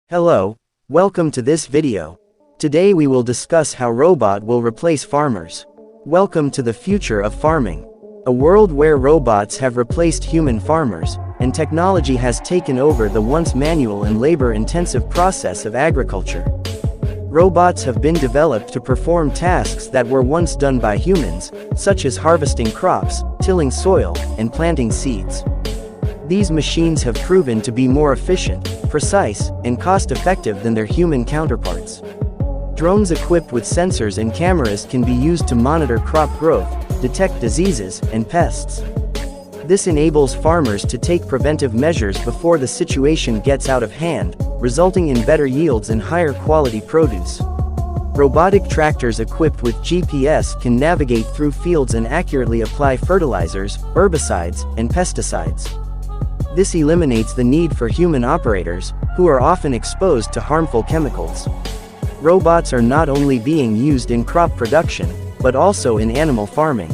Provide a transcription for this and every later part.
Hello, welcome to this video. Today we will discuss how robot will replace farmers. Welcome to the future of farming. A world where robots have replaced human farmers, and technology has taken over the once manual and labor-intensive process of agriculture. Robots have been developed to perform tasks that were once done by humans, such as harvesting crops, tilling soil, and planting seeds. These machines have proven to be more efficient, precise, and cost-effective than their human counterparts. Drones equipped with sensors and cameras can be used to monitor crop growth, detect diseases, and pests. This enables farmers to take preventive measures before the situation gets out of hand, resulting in better yields and higher quality produce. Robotic tractors equipped with GPS can navigate through fields and accurately apply fertilizers, herbicides, and pesticides. This eliminates the need for human operators, who are often exposed to harmful chemicals. Robots are not only being used in crop production, but also in animal farming.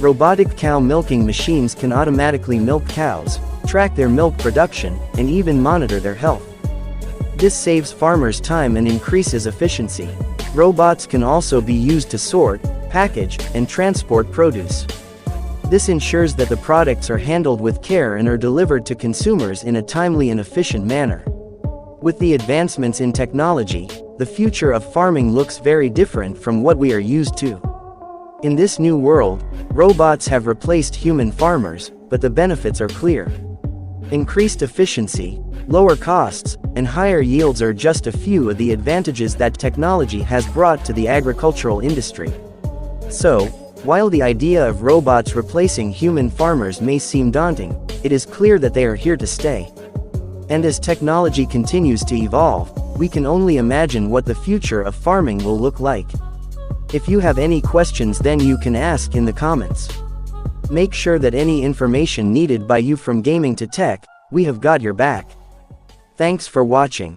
Robotic cow milking machines can automatically milk cows, track their milk production, and even monitor their health. This saves farmers time and increases efficiency. Robots can also be used to sort, package, and transport produce. This ensures that the products are handled with care and are delivered to consumers in a timely and efficient manner. With the advancements in technology, the future of farming looks very different from what we are used to. In this new world, robots have replaced human farmers, but the benefits are clear. Increased efficiency, lower costs, and higher yields are just a few of the advantages that technology has brought to the agricultural industry. So, while the idea of robots replacing human farmers may seem daunting, it is clear that they are here to stay. And as technology continues to evolve, we can only imagine what the future of farming will look like. If you have any questions, then you can ask in the comments. Make sure that any information needed by you from gaming to tech, we have got your back. Thanks for watching.